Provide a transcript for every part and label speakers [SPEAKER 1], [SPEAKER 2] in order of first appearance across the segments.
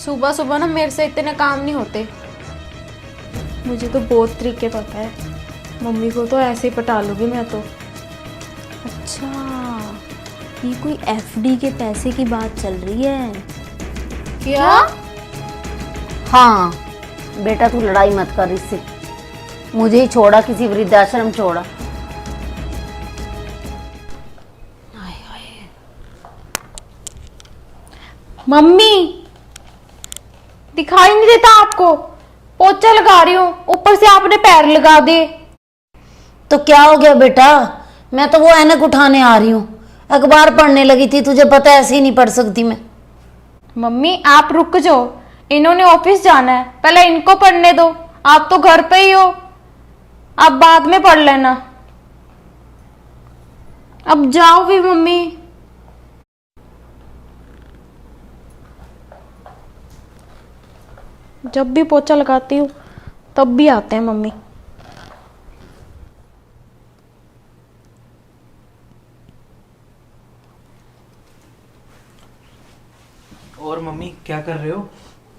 [SPEAKER 1] सुबह सुबह ना मेरे से इतने काम नहीं होते। मुझे तो बहुत तरीके पता है। मम्मी को तो ऐसे ही पटा लूँगी मैं तो।
[SPEAKER 2] अच्छा, ये कोई एफडी के पैसे की बात चल रही है
[SPEAKER 1] क्या?
[SPEAKER 3] हाँ बेटा, तू लड़ाई मत कर इससे। मुझे ही छोड़ा, किसी वृद्धाश्रम छोड़ा।
[SPEAKER 1] मम्मी, दिखाई नहीं देता आपको? पोछा लगा रही हूँ, ऊपर से आपने पैर लगा दिए।
[SPEAKER 3] तो क्या हो गया बेटा? मैं तो वो ऐनक उठाने आ रही हूँ, अखबार पढ़ने लगी थी। तुझे पता है ऐसे ही नहीं पढ़ सकती मैं।
[SPEAKER 1] मम्मी आप रुक जाओ, इन्होंने ऑफिस जाना है, पहले इनको पढ़ने दो। आप तो घर पे ही हो, आप बाद में पढ़ लेना। अब जाओ भी मम्मी। जब भी पोछा लगाती हूँ तब भी आते हैं मम्मी।
[SPEAKER 4] और मम्मी क्या कर रहे हो?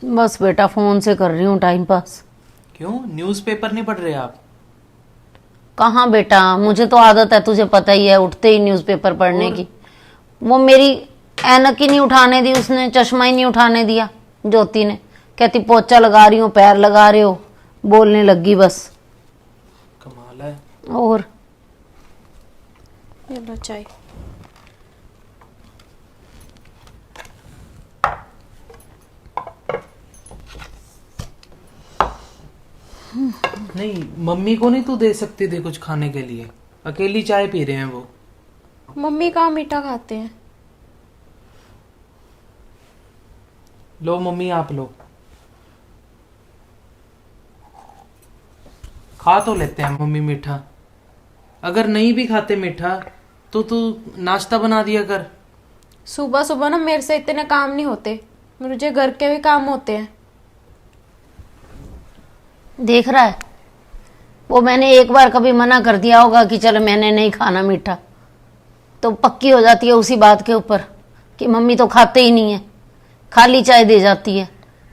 [SPEAKER 3] बस बेटा फोन से कर रही हूँ टाइम पास।
[SPEAKER 4] क्यों, न्यूज़पेपर नहीं पढ़ रहे आप?
[SPEAKER 3] कहाँ बेटा, मुझे तो आदत है, तुझे पता ही है, उठते ही न्यूज़पेपर पढ़ने की। वो मेरी ऐनक ही नहीं उठाने दी उसने, चश्मा ही नहीं उठाने दिया ज्योति ने। कहती पोछा लगा रही हूँ, पैर लगा रहे हो, बोलने लगी बस।
[SPEAKER 4] कमाल है।
[SPEAKER 3] और
[SPEAKER 1] ये लो चाय।
[SPEAKER 4] नहीं, मम्मी को नहीं तू दे सकती थी कुछ खाने के लिए? अकेली चाय पी रहे हैं वो।
[SPEAKER 1] मम्मी कहाँ मीठा खाते हैं।
[SPEAKER 4] लो मम्मी, आप लो, खा तो लेते हैं मम्मी मीठा। अगर नहीं भी खाते मीठा तो तू नाश्ता बना दिया कर।
[SPEAKER 1] सुबह सुबह ना मेरे से इतने काम नहीं होते, मुझे घर के भी काम होते हैं।
[SPEAKER 3] देख रहा है, वो मैंने एक बार कभी मना कर दिया होगा कि चलो मैंने नहीं खाना मीठा, तो पक्की हो जाती है उसी बात के ऊपर कि मम्मी तो खाते ही नहीं है, खाली चाय दे जाती है।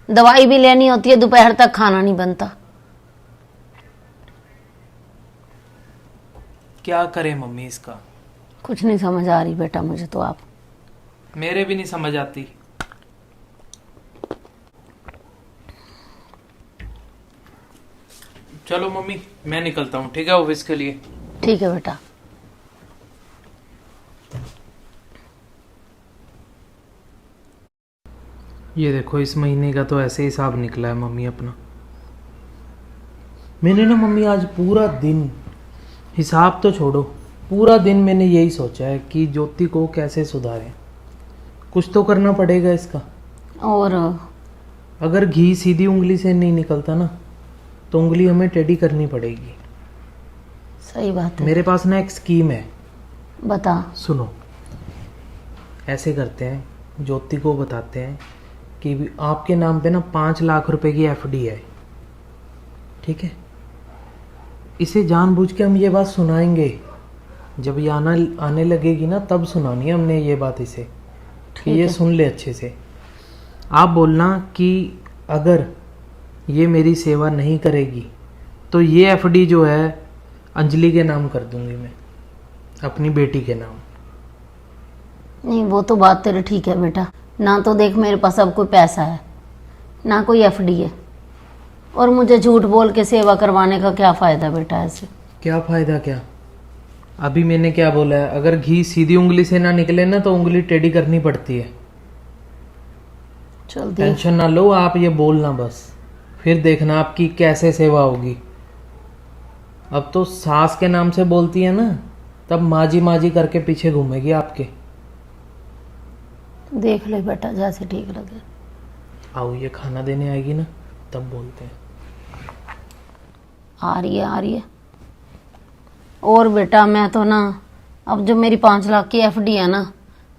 [SPEAKER 3] दवाई भी लेनी होती है, दोपहर तक खाना नहीं बनता।
[SPEAKER 4] क्या करे मम्मी इसका?
[SPEAKER 3] कुछ नहीं समझ आ रही बेटा मुझे तो। आप
[SPEAKER 4] मेरे भी नहीं समझ आती। चलो मम्मी, मैं निकलता हूँ, ठीक है, ऑफिस के लिए।
[SPEAKER 3] ठीक है बेटा।
[SPEAKER 4] ये देखो, इस महीने का तो ऐसे हिसाब निकला है मम्मी अपना। मैंने ना मम्मी आज पूरा दिन, हिसाब तो छोड़ो, पूरा दिन मैंने यही सोचा है कि ज्योति को कैसे सुधारें। कुछ तो करना पड़ेगा इसका।
[SPEAKER 3] और
[SPEAKER 4] अगर घी सीधी उंगली से नहीं निकलता ना, तो उंगली हमें टेढ़ी करनी पड़ेगी।
[SPEAKER 3] सही बात है।
[SPEAKER 4] मेरे पास ना एक स्कीम है,
[SPEAKER 3] बता।
[SPEAKER 4] सुनो। ऐसे करते हैं, ज्योति को बताते हैं कि आपके नाम पे ना 5 लाख रुपए की एफडी है, ठीक है? इसे जानबूझ के हम ये बात सुनाएंगे। जब ये आने लगेगी ना, तब सुनानी है हमने ये बात इसे, कि ये सुन ले अच्छे से। आप बोलना कि अगर ये मेरी सेवा नहीं करेगी तो ये एफडी जो है अंजलि के नाम कर दूंगी मैं, अपनी बेटी के नाम।
[SPEAKER 3] नहीं, वो तो बात तेरी ठीक है बेटा। ना तो देख मेरे पास अब कोई पैसा है, ना कोई एफडी है, और मुझे झूठ बोल के सेवा करवाने का क्या फायदा बेटा ऐसे?
[SPEAKER 4] क्या फायदा क्या? अभी मैंने क्या बोला है? अगर घी सीधी उंगली से ना निकले ना, तो उंगली टेढ़ी करनी पड़ती है।
[SPEAKER 3] चल देख।
[SPEAKER 4] टेंशन ना लो आप, ये बोलना बस, फिर देखना आपकी कैसे सेवा होगी। अब तो सास के नाम से बोलती है ना, तब माजी माजी करके पीछे घूमेगी आपके।
[SPEAKER 3] देख ले बेटा, जैसे ठीक लगे।
[SPEAKER 4] आओ, ये खाना देने आएगी ना, तब बोलते हैं।
[SPEAKER 3] आ रही है, आ रही है। और बेटा मैं तो ना, अब जो मेरी 5 लाख की एफडी है ना,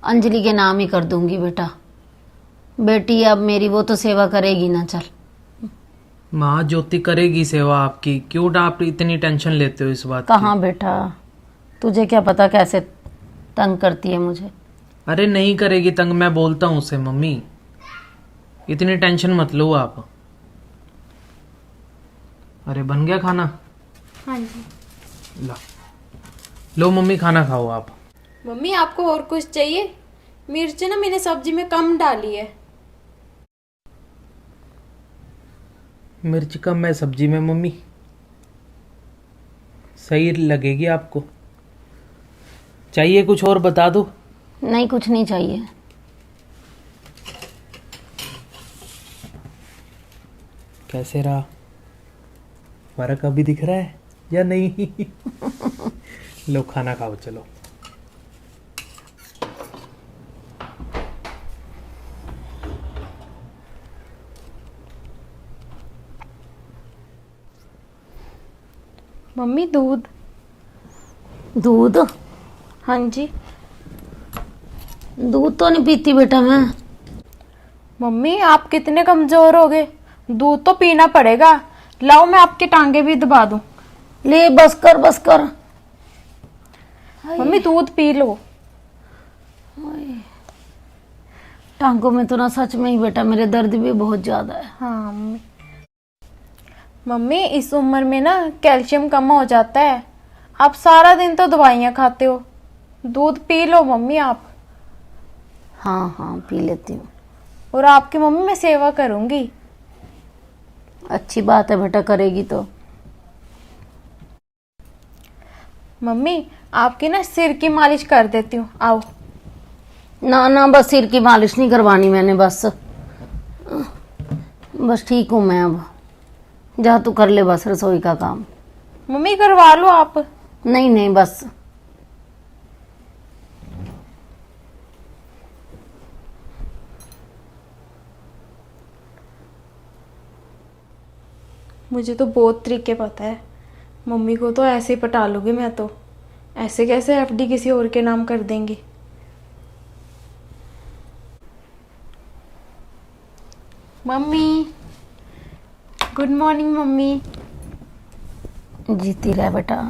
[SPEAKER 3] अंजलि के नाम ही कर दूंगी बेटा। बेटी अब मेरी, वो तो सेवा करेगी ना। चल
[SPEAKER 4] माँ, ज्योति करेगी सेवा आपकी, क्यों आप इतनी टेंशन लेते हो इस बात की?
[SPEAKER 3] कहाँ बेटा, तुझे क्या पता कैसे तंग करती है मुझे।
[SPEAKER 4] अरे नहीं करेगी तंग, मैं बोलता हूँ उसे मम्मी। इतनी टेंशन मत लो आप। अरे बन गया खाना?
[SPEAKER 1] हाँ जी।
[SPEAKER 4] ला लो मम्मी, खाना खाओ आप।
[SPEAKER 1] मम्मी आपको और कुछ चाहिए? मिर्च ना मैंने सब्जी में कम डाली है।
[SPEAKER 4] मिर्च कम है सब्जी में मम्मी? सही लगेगी आपको? चाहिए कुछ और बता दो?
[SPEAKER 3] नहीं, कुछ नहीं चाहिए।
[SPEAKER 4] कैसे रहा? फर्क अभी दिख रहा है या नहीं? लो खाना खाओ चलो।
[SPEAKER 1] मम्मी दूध।
[SPEAKER 3] दूध?
[SPEAKER 1] हाँ जी।
[SPEAKER 3] दूध तो नहीं पीती बेटा मैं।
[SPEAKER 1] मम्मी आप कितने कमजोर हो गए, दूध तो पीना पड़ेगा। लाओ मैं आपके टांगे भी दबा दूं।
[SPEAKER 3] ले बस कर, बस कर।
[SPEAKER 1] मम्मी दूध पी लो।
[SPEAKER 3] टांगों में तो ना सच में ही बेटा मेरे दर्द भी बहुत ज्यादा है।
[SPEAKER 1] हाँ मम्मी। मम्मी इस उम्र में ना कैल्शियम कम हो जाता है। आप सारा दिन तो दवाइयाँ खाते हो, दूध पी लो मम्मी आप।
[SPEAKER 3] हाँ हाँ पी लेती हूँ।
[SPEAKER 1] और आपकी मम्मी मैं सेवा करूंगी।
[SPEAKER 3] अच्छी बात है बेटा, करेगी तो।
[SPEAKER 1] मम्मी आपकी ना सिर की मालिश कर देती हूँ, आओ।
[SPEAKER 3] ना ना बस सिर की मालिश नहीं करवानी मैंने, बस ठीक हूँ मैं अब। जा तू कर ले बस रसोई का काम।
[SPEAKER 1] मम्मी करवा लो आप।
[SPEAKER 3] नहीं नहीं बस।
[SPEAKER 1] मुझे तो बहुत तरीके पता है, मम्मी को तो ऐसे ही पटा लूंगी मैं तो। ऐसे कैसे एफडी किसी और के नाम कर देंगी। Mummy good morning mummy.
[SPEAKER 3] जीती रह बेटा।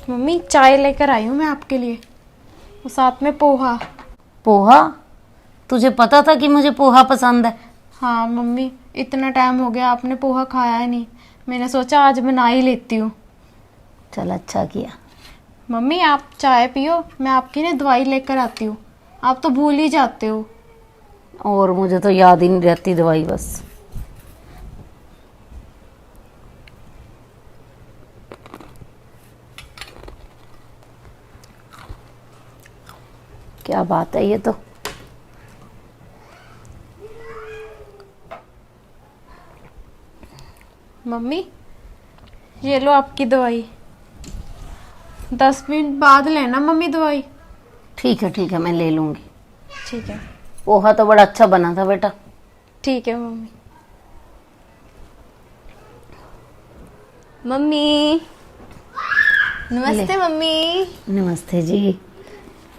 [SPEAKER 1] मम्मी चाय लेकर आई हूँ मैं आपके लिए, और साथ में पोहा।
[SPEAKER 3] पोहा? तुझे पता था कि मुझे पोहा पसंद है?
[SPEAKER 1] हाँ मम्मी, इतना टाइम हो गया आपने पोहा खाया ही नहीं, मैंने सोचा आज बना ही लेती हूँ।
[SPEAKER 3] चल अच्छा किया।
[SPEAKER 1] मम्मी आप चाय पियो, मैं आपकी ना दवाई लेकर आती हूँ। आप तो भूल ही जाते हो।
[SPEAKER 3] और मुझे तो याद ही नहीं रहती दवाई बस। क्या बात है ये तो।
[SPEAKER 1] मम्मी ये लो आपकी दवाई, 10 मिनट बाद लेना मम्मी दवाई।
[SPEAKER 3] ठीक है मैं ले लूंगी।
[SPEAKER 1] ठीक है।
[SPEAKER 3] पोहा तो बड़ा अच्छा बना था बेटा।
[SPEAKER 1] ठीक है मम्मी।
[SPEAKER 2] मम्मी नमस्ते। मम्मी
[SPEAKER 3] नमस्ते जी।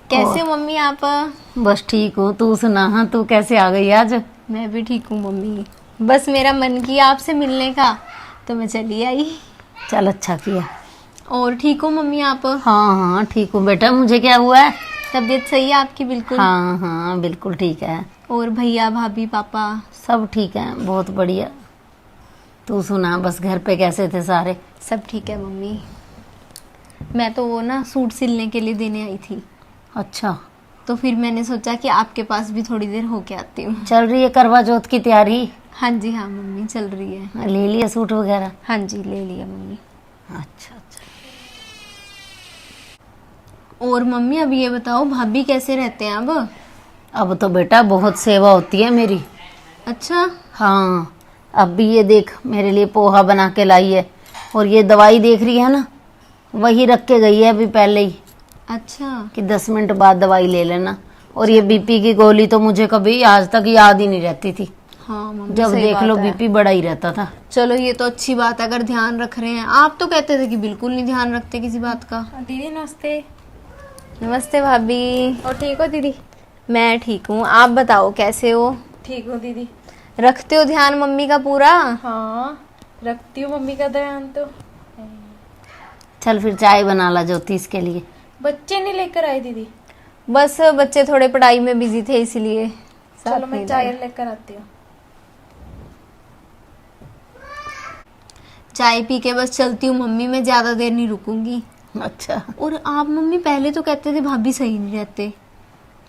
[SPEAKER 2] कैसे हो मम्मी आप?
[SPEAKER 3] बस ठीक हूँ, तू सुना? हाँ तू कैसे आ गई आज?
[SPEAKER 2] मैं भी ठीक हूँ मम्मी, बस मेरा मन किया आपसे मिलने का तो मैं चली आई।
[SPEAKER 3] चल अच्छा किया।
[SPEAKER 2] और ठीक हो मम्मी आप?
[SPEAKER 3] हाँ हाँ ठीक हूँ बेटा। मुझे क्या हुआ है?
[SPEAKER 2] तबीयत सही है आपकी? बिल्कुल।
[SPEAKER 3] हाँ हाँ बिल्कुल ठीक है।
[SPEAKER 2] और भैया भाभी पापा?
[SPEAKER 3] सब ठीक है, बहुत बढ़िया। तू सुना, बस घर पे कैसे थे सारे?
[SPEAKER 2] सब ठीक है मम्मी। मैं तो वो ना सूट सिलने के लिए देने आई थी,
[SPEAKER 3] अच्छा।
[SPEAKER 2] तो फिर मैंने सोचा कि आपके पास भी थोड़ी देर होके आती हूँ।
[SPEAKER 3] चल रही है करवा चौथ की तैयारी?
[SPEAKER 2] हाँ जी हाँ मम्मी चल रही है।
[SPEAKER 3] ले लिया सूट वगैरह?
[SPEAKER 2] हाँ जी ले लिया मम्मी।
[SPEAKER 3] अच्छा।
[SPEAKER 2] और मम्मी अब ये बताओ भाभी कैसे रहते हैं
[SPEAKER 3] अब तो बेटा बहुत सेवा होती है मेरी।
[SPEAKER 2] अच्छा।
[SPEAKER 3] हाँ अब भी ये देख मेरे लिए पोहा बना के लाई है, और ये दवाई देख रही है ना, वही रख के गई है अभी पहले ही।
[SPEAKER 2] अच्छा।
[SPEAKER 3] कि 10 मिनट बाद दवाई ले लेना। और ये बीपी की गोली तो मुझे कभी आज तक याद ही नहीं रहती थी।
[SPEAKER 2] हाँ मम्मी
[SPEAKER 3] जब
[SPEAKER 2] सही
[SPEAKER 3] देख लो
[SPEAKER 2] बात है।
[SPEAKER 3] बीपी बढ़ा ही रहता था।
[SPEAKER 2] चलो ये तो अच्छी बात है अगर ध्यान रख रहे हैं। आप तो कहते थे कि बिल्कुल नहीं ध्यान रखते किसी बात का।
[SPEAKER 1] दीदी नमस्ते।
[SPEAKER 2] नमस्ते भाभी।
[SPEAKER 1] और ठीक हो दीदी?
[SPEAKER 2] मैं ठीक हूँ, आप बताओ कैसे हो?
[SPEAKER 1] ठीक हो दीदी।
[SPEAKER 2] रखते हो ध्यान मम्मी का पूरा?
[SPEAKER 1] हाँ रखती हूँ मम्मी का ध्यान तो।
[SPEAKER 3] चल फिर चाय बना ला ज्योतिष के लिए।
[SPEAKER 1] बच्चे नहीं लेकर आए दीदी?
[SPEAKER 2] बस बच्चे थोड़े पढ़ाई में बिजी थे इसलिए साथ
[SPEAKER 1] चलो
[SPEAKER 2] नहीं
[SPEAKER 1] मैं चाय
[SPEAKER 2] लाए।
[SPEAKER 1] लेकर आती हूँ।
[SPEAKER 2] चाय पी के बस चलती हूँ मम्मी, मैं ज्यादा देर नहीं रुकूंगी।
[SPEAKER 3] अच्छा
[SPEAKER 2] और आप मम्मी पहले तो कहते थे भाभी सही नहीं रहते।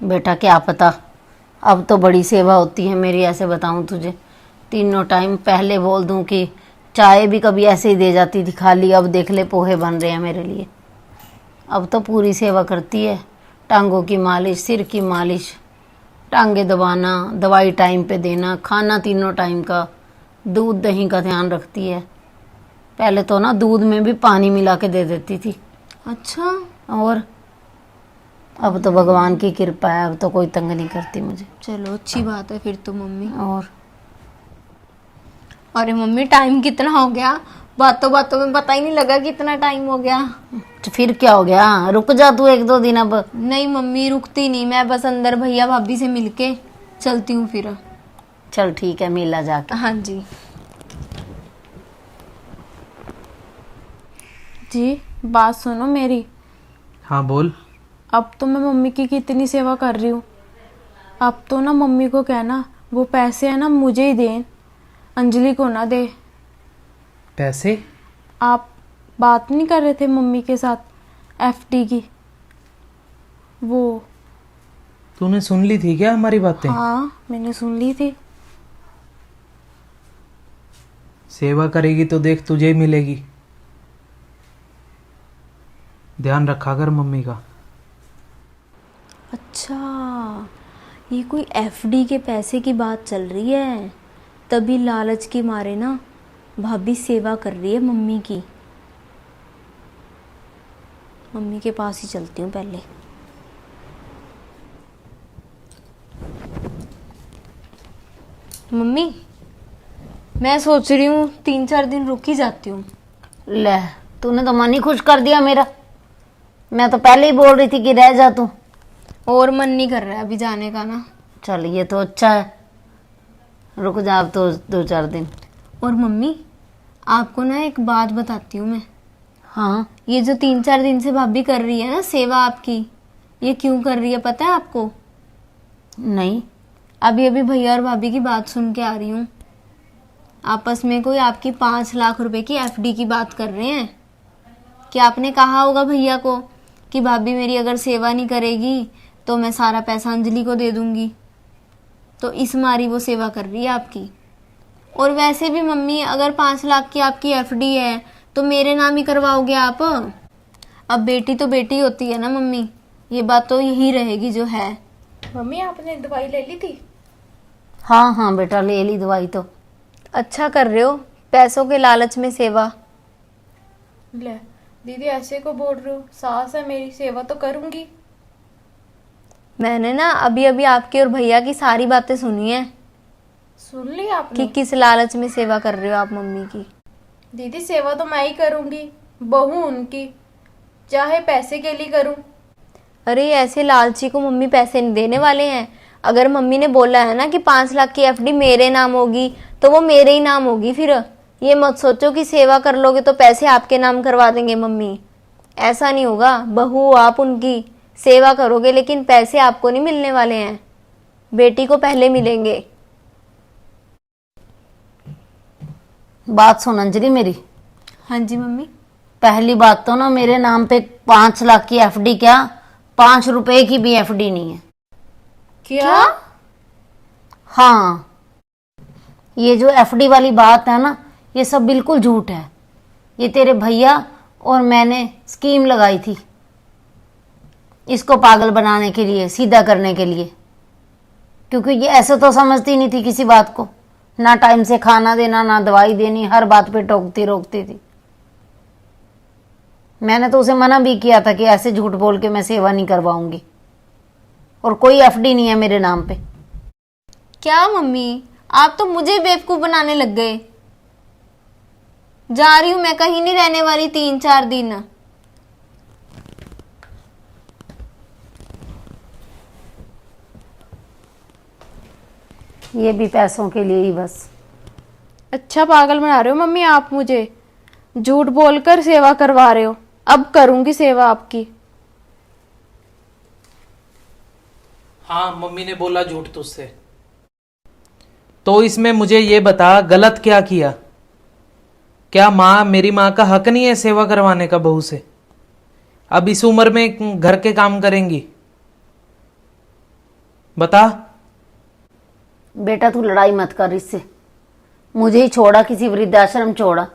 [SPEAKER 3] बेटा क्या पता, अब तो बड़ी सेवा होती है मेरी, ऐसे बताऊं तुझे। तीनों टाइम पहले बोल दूं कि चाय भी कभी ऐसे ही दे जाती थी खाली, अब देख ले पोहे बन रहे हैं मेरे लिए। अब तो पूरी सेवा करती है, टांगों की मालिश, सिर की मालिश, टांगे दबाना, दवाई टाइम पे देना, खाना तीनों टाइम का, दूध दही का ध्यान रखती है। पहले तो ना दूध में भी पानी मिला के दे देती थी।
[SPEAKER 2] अच्छा,
[SPEAKER 3] और अब तो भगवान की कृपा है, अब तो कोई तंग नहीं करती मुझे।
[SPEAKER 2] चलो अच्छी बात है फिर तो मम्मी।
[SPEAKER 3] और
[SPEAKER 2] अरे मम्मी टाइम कितना हो गया, बातों बातों में पता ही नहीं लगा कितना टाइम हो गया।
[SPEAKER 3] तो फिर क्या हो गया, रुक जा तू 1-2 दिन अब।
[SPEAKER 2] नहीं मम्मी रुकती नहीं, मैं बस अंदर भैया भाभी से मिलके चलती हूँ फिर।
[SPEAKER 3] चल ठीक है, मिला जाके।
[SPEAKER 2] हाँ जी।
[SPEAKER 1] जी बात सुनो मेरी।
[SPEAKER 4] हाँ बोल।
[SPEAKER 1] अब तो मैं मम्मी की कितनी सेवा कर रही हूँ। अब तो ना मम्मी को कहना वो पैसे है ना मुझे ही दें, अंजलि को ना दे।
[SPEAKER 4] पैसे?
[SPEAKER 1] आप बात नहीं कर रहे थे मम्मी के साथ एफडी की? वो
[SPEAKER 4] तूने सुन ली थी क्या हमारी बातें?
[SPEAKER 1] हाँ मैंने सुन ली थी।
[SPEAKER 4] सेवा करेगी तो देख तुझे ही मिलेगी। ध्यान रखा कर मम्मी का।
[SPEAKER 2] अच्छा, ये कोई एफडी के पैसे की बात चल रही है, तभी लालच के मारे ना भाभी सेवा कर रही है मम्मी की। मम्मी के पास ही चलती हूँ पहले। मम्मी मैं सोच रही हूँ 3-4 दिन रुक ही जाती हूँ।
[SPEAKER 3] ले, तूने तो मन ही खुश कर दिया मेरा। मैं तो पहले ही बोल रही थी कि रह जा तू।
[SPEAKER 2] और मन नहीं कर रहा है अभी जाने का ना।
[SPEAKER 3] चल ये तो अच्छा है, रुक जा अब तो 2-4 दिन।
[SPEAKER 2] और मम्मी आपको ना एक बात बताती हूँ मैं।
[SPEAKER 3] हाँ
[SPEAKER 2] ये जो 3-4 दिन से भाभी कर रही है ना सेवा आपकी, ये क्यों कर रही है पता है आपको?
[SPEAKER 3] नहीं,
[SPEAKER 2] अभी अभी भैया और भाभी की बात सुन के आ रही हूँ। आपस में कोई आपकी 5 लाख रुपए की एफडी की बात कर रहे हैं कि आपने कहा होगा भैया को कि भाभी मेरी अगर सेवा नहीं करेगी तो मैं सारा पैसा अंजलि को दे दूंगी। तो इस मारी वो सेवा कर रही है आपकी। और वैसे भी मम्मी अगर 5 लाख की आपकी एफडी है तो मेरे नाम ही करवाओगे आप? अब बेटी तो बेटी होती है ना मम्मी, ये बात तो यही रहेगी जो है।
[SPEAKER 1] मम्मी आपने दवाई ले ली थी?
[SPEAKER 3] हाँ हाँ बेटा ले ली दवाई तो।
[SPEAKER 2] अच्छा कर रहे हो, पैसों के लालच में सेवा।
[SPEAKER 1] ले दीदी ऐसे को बोल रहे हो, सास है मेरी, सेवा तो करूंगी।
[SPEAKER 2] मैंने ना अभी अभी आपके और भैया की सारी बातें सुनी है
[SPEAKER 1] सुन ली
[SPEAKER 2] कि
[SPEAKER 1] आपने?
[SPEAKER 2] किस लालच में सेवा कर रहे हो आप मम्मी की।
[SPEAKER 1] दीदी सेवा तो मैं ही करूंगी, बहू उनकी, चाहे पैसे के लिए करूं।
[SPEAKER 2] अरे ऐसे लालची को मम्मी पैसे नहीं देने वाले हैं। अगर मम्मी ने बोला है ना कि 5 लाख की एफडी मेरे नाम होगी तो वो मेरे ही नाम होगी। फिर ये मत सोचो कि सेवा कर लोगे तो पैसे आपके नाम करवा देंगे मम्मी, ऐसा नहीं होगा। बहू आप उनकी, सेवा करोगे लेकिन पैसे आपको नहीं मिलने वाले हैं, बेटी को पहले मिलेंगे।
[SPEAKER 3] बात सुन अंजलि मेरी।
[SPEAKER 2] हाँ जी मम्मी।
[SPEAKER 3] पहली बात तो ना मेरे नाम पे 5 लाख की एफडी क्या, 5 रुपए की भी एफडी नहीं है।
[SPEAKER 1] क्या?
[SPEAKER 3] हाँ, ये जो एफडी वाली बात है ना, ये सब बिल्कुल झूठ है। ये तेरे भैया और मैंने स्कीम लगाई थी इसको पागल बनाने के लिए, सीधा करने के लिए। क्योंकि ये ऐसे तो समझती नहीं थी किसी बात को, ना टाइम से खाना देना, ना दवाई देनी, हर बात पे टोकती रोकती थी। मैंने तो उसे मना भी किया था कि ऐसे झूठ बोल के मैं सेवा नहीं करवाऊंगी, और कोई एफडी नहीं है मेरे नाम पे।
[SPEAKER 2] क्या मम्मी, आप तो मुझे बेवकूफ बनाने लग गए। जा रही हूं मैं, कहीं नहीं रहने वाली 3-4 दिन।
[SPEAKER 3] ये भी पैसों के लिए ही बस।
[SPEAKER 1] अच्छा पागल बना रहे हो मम्मी आप मुझे, झूठ बोलकर सेवा करवा रहे हो। अब करूंगी सेवा आपकी।
[SPEAKER 4] हाँ, मम्मी ने बोला झूठ तुझसे। तो इसमें मुझे ये बता, गलत क्या किया? क्या मेरी माँ का हक नहीं है सेवा करवाने का बहू से? अब इस उम्र में घर के काम करेंगी? बता।
[SPEAKER 3] बेटा तू लड़ाई मत कर इससे, मुझे ही छोड़ा, किसी वृद्धाश्रम छोड़ा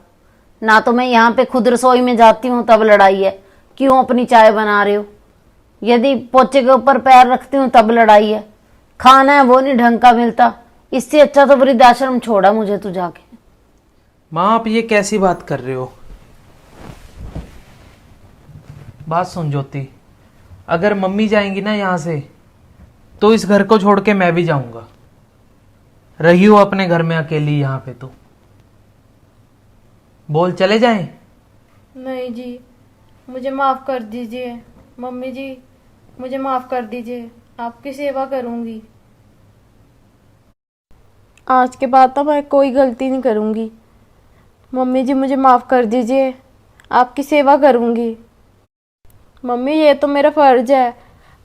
[SPEAKER 3] ना। तो मैं यहाँ पे खुद रसोई में जाती हूँ तब लड़ाई है, क्यों अपनी चाय बना रहे हो? यदि पोचे के ऊपर पैर रखती हूँ तब लड़ाई है, खाना है वो नहीं ढंग का मिलता। इससे अच्छा तो वृद्धाश्रम छोड़ा मुझे तू जाके।
[SPEAKER 4] माँ आप ये कैसी बात कर रहे हो? बात सुन ज्योति, अगर मम्मी जाएंगी ना यहाँ से तो इस घर को छोड़ के मैं भी जाऊंगा। रही हो अपने घर में अकेली यहाँ पे, तो बोल चले जाएं?
[SPEAKER 1] नहीं जी, मुझे माफ कर दीजिए। मम्मी जी, मुझे माफ कर दीजिए, आपकी सेवा करूंगी। आज के बाद तो मैं कोई गलती नहीं करूंगी। मम्मी जी मुझे माफ कर दीजिए, आपकी सेवा करूंगी। मम्मी ये तो मेरा फर्ज है,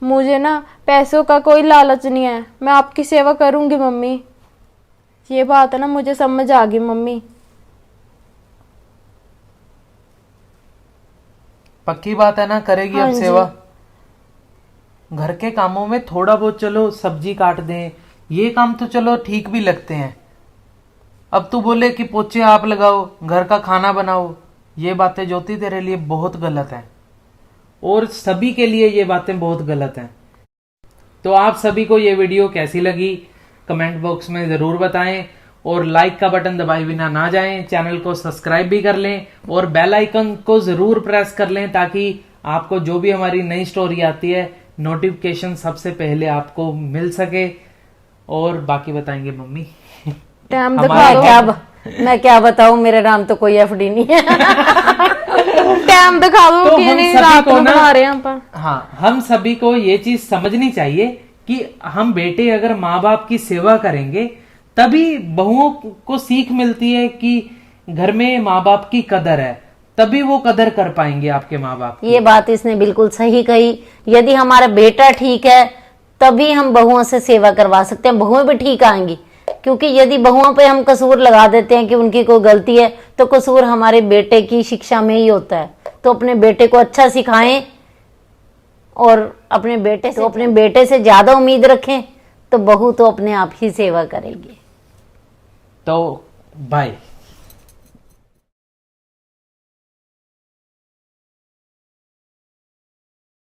[SPEAKER 1] मुझे ना पैसों का कोई लालच नहीं है, मैं आपकी सेवा करूंगी मम्मी। ये बात है ना, मुझे समझ आ गई मम्मी।
[SPEAKER 4] पक्की बात है ना, करेगी
[SPEAKER 1] हाँ
[SPEAKER 4] अब
[SPEAKER 1] जी।
[SPEAKER 4] सेवा? घर के कामों में थोड़ा बहुत चलो सब्जी काट दें, ये काम तो चलो ठीक भी लगते हैं। अब तू बोले कि पोचे आप लगाओ, घर का खाना बनाओ, ये बातें ज्योति तेरे लिए बहुत गलत हैं, और सभी के लिए ये बातें बहुत गलत हैं। तो आप सभी को ये वीडियो कैसी लगी कमेंट बॉक्स में जरूर बताएं, और लाइक का बटन दबाए बिना ना जाएं। चैनल को सब्सक्राइब भी कर लें और बेल आइकन को जरूर प्रेस कर लें, ताकि आपको जो भी हमारी नई स्टोरी आती है नोटिफिकेशन सबसे पहले आपको मिल सके। और बाकी बताएंगे मम्मी।
[SPEAKER 1] टाइम
[SPEAKER 4] हमारा
[SPEAKER 1] दिखा दो,
[SPEAKER 3] मैं क्या बताऊं, मेरे नाम तो कोई एफडी नहीं है।
[SPEAKER 1] टाइम दिखा दो
[SPEAKER 4] तो
[SPEAKER 1] कि
[SPEAKER 4] हम
[SPEAKER 1] नहीं
[SPEAKER 4] सभी
[SPEAKER 1] रात
[SPEAKER 4] को
[SPEAKER 1] को
[SPEAKER 4] ना-
[SPEAKER 1] बना रहे हैं अपन।
[SPEAKER 4] हाँ, हम सभी को ये चीज समझनी चाहिए कि हम बेटे अगर माँ बाप की सेवा करेंगे तभी बहुओं को सीख मिलती है कि घर में माँ बाप की कदर है, तभी वो कदर कर पाएंगे आपके माँ बाप की।
[SPEAKER 3] ये बात इसने बिल्कुल सही कही। यदि हमारा बेटा ठीक है तभी हम बहुओं से सेवा करवा सकते हैं, बहुएं भी ठीक आएंगी। क्योंकि यदि बहुओं पे हम कसूर लगा देते हैं कि उनकी कोई गलती है, तो कसूर हमारे बेटे की शिक्षा में ही होता है। तो अपने बेटे को अच्छा सिखाएं, और अपने बेटे से ज्यादा उम्मीद रखें, तो बहू तो अपने आप ही सेवा करेगी।
[SPEAKER 4] तो बाय।